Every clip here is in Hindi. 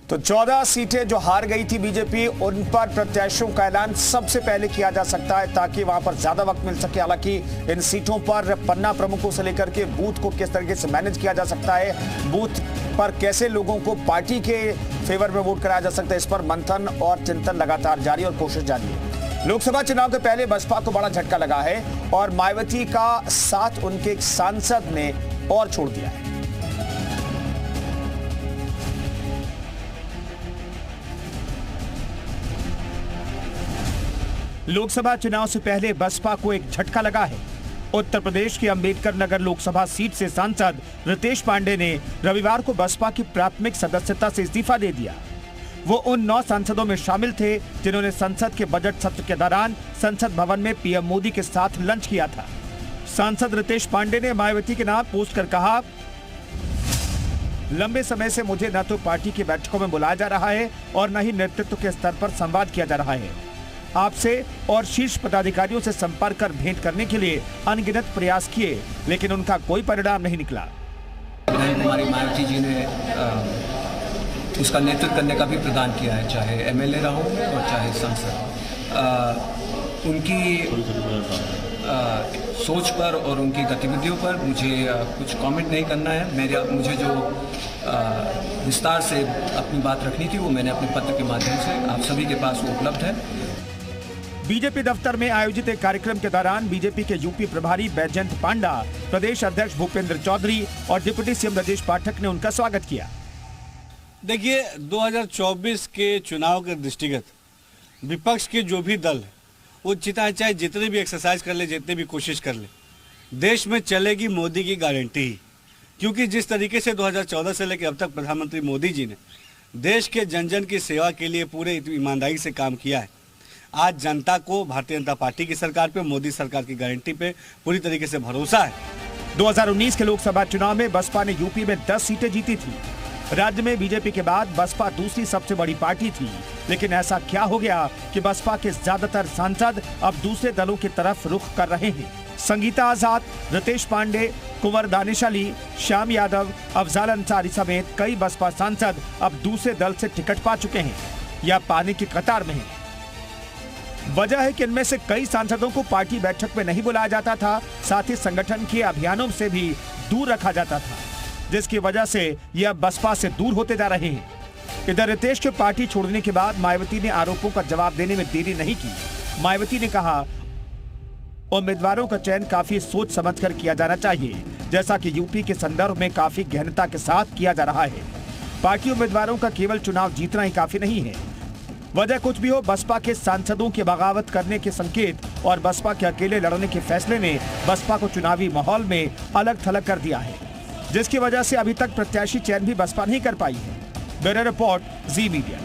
तो 14 सीटें जो हार गई थी बीजेपी, उन पर प्रत्याशियों का ऐलान सबसे पहले किया जा सकता है ताकि वहां पर ज्यादा वक्त मिल सके। हालांकि इन सीटों पर पन्ना प्रमुखों से लेकर के बूथ को किस तरीके से मैनेज किया जा सकता है, बूथ पर कैसे लोगों को पार्टी के फेवर में वोट कराया जा सकता है, इस पर मंथन और चिंतन लगातार जारी और कोशिश जारी है। लोकसभा चुनाव के पहले बसपा को बड़ा झटका लगा है और मायावती का साथ उनके एक सांसद ने और छोड़ दिया है। लोकसभा चुनाव से पहले बसपा को एक झटका लगा है। उत्तर प्रदेश की अंबेडकर नगर लोकसभा सीट से सांसद रितेश पांडे ने रविवार को बसपा की प्राथमिक सदस्यता से इस्तीफा दे दिया। वो उन 9 सांसदों में शामिल थे जिन्होंने संसद के बजट सत्र के दौरान संसद भवन में पीएम मोदी के साथ लंच किया था। सांसद रितेश पांडे ने मायावती के नाम पोस्ट कर कहा, लंबे समय से मुझे न तो पार्टी की बैठकों में बुलाया जा रहा है और न ही नेतृत्व के स्तर पर संवाद किया जा रहा है। आपसे और शीर्ष पदाधिकारियों से संपर्क कर भेंट करने के लिए अनगिनत प्रयास किए, लेकिन उनका कोई परिणाम नहीं निकला। हमारी मायावती जी ने उसका नेतृत्व करने का भी प्रदान किया है, चाहे एमएलए रहो और चाहे सांसद। उनकी सोच पर और उनकी गतिविधियों पर मुझे कुछ कमेंट नहीं करना है। मुझे जो विस्तार से अपनी बात रखनी थी वो मैंने अपने पत्र के माध्यम से आप सभी के पास वो उपलब्ध है। बीजेपी दफ्तर में आयोजित एक कार्यक्रम के दौरान बीजेपी के यूपी प्रभारी बैजयंत पांडा, प्रदेश अध्यक्ष भूपेंद्र चौधरी और डिप्टी सीएम ब्रजेश पाठक ने उनका स्वागत किया। देखिए, 2024 के चुनाव के दृष्टिगत विपक्ष के जो भी दल है वो चाहे जितने भी एक्सरसाइज कर ले, जितने भी कोशिश कर ले, देश में चलेगी मोदी की गारंटी। क्योंकि जिस तरीके से 2014 से लेकर अब तक प्रधानमंत्री मोदी जी ने देश के जन जन की सेवा के लिए पूरे ईमानदारी से काम किया है, आज जनता को भारतीय जनता पार्टी की सरकार पे, मोदी सरकार की गारंटी पे पूरी तरीके से भरोसा है। 2019 के लोकसभा चुनाव में बसपा ने यूपी में 10 सीटें जीती थी। राज्य में बीजेपी के बाद बसपा दूसरी सबसे बड़ी पार्टी थी, लेकिन ऐसा क्या हो गया कि बसपा के ज्यादातर सांसद अब दूसरे दलों की तरफ रुख कर रहे हैं। संगीता आजाद, रितेश पांडे, कुंवर दानिश अली, श्याम यादव, अफजाल अंसारी समेत कई बसपा सांसद अब दूसरे दल से टिकट पा चुके हैं या पाने की कतार में हैं। वजह है कि इनमें से कई सांसदों को पार्टी बैठक में नहीं बुलाया जाता था, साथ ही संगठन के अभियानों से भी दूर रखा जाता था, जिसकी वजह से ये अब बसपा से दूर होते जा रहे हैं। इधर रितेश के पार्टी छोड़ने के बाद मायावती ने आरोपों का जवाब देने में देरी नहीं की। मायावती ने कहा, उम्मीदवारों का चयन काफी सोच समझकर किया जाना चाहिए, जैसा कि यूपी के संदर्भ में काफी गहनता के साथ किया जा रहा है। पार्टी उम्मीदवारों का केवल चुनाव जीतना ही काफी नहीं है। वजह कुछ भी हो, बसपा के सांसदों की बगावत करने के संकेत और बसपा के अकेले लड़ने के फैसले ने बसपा को चुनावी माहौल में अलग थलग कर दिया है, जिसकी वजह से अभी तक प्रत्याशी चयन भी बसपा नहीं कर पाई है। ब्यूरो रिपोर्ट, जी मीडिया।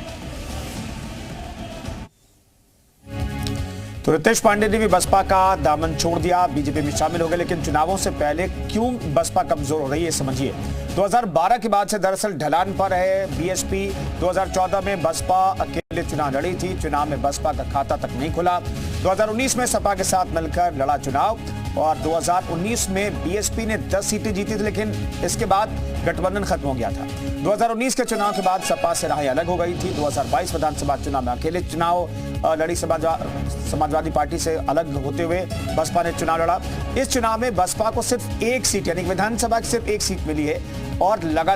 तो रितेश पांडे ने भी बसपा का दामन छोड़ दिया, बीजेपी में शामिल हो गए, लेकिन चुनावों से पहले क्यों बसपा कमजोर हो रही है, समझिए। 2012 के बाद से दरअसल ढलान पर है बीएसपी। 2014 में बसपा अकेले चुनाव लड़ी थी, चुनाव में बसपा का खाता तक नहीं खुला। 2019 में सपा के साथ मिलकर लड़ा चुनाव और 2019 में बीएसपी ने 10 सीटें जीती थी, लेकिन इसके बाद गठबंधन खत्म हो गया था। 2019 के चुनाव के बाद सपा से राहें अलग हो गई थी। 2022 विधानसभा चुनाव में अकेले चुनाव लड़ी समाजवादी पार्टी से अलग होते हुए बसपा ने चुनाव लड़ा। इस चुनाव में बसपा को सिर्फ एक सीट यानी विधानसभा की सिर्फ एक सीट मिली है और लगातार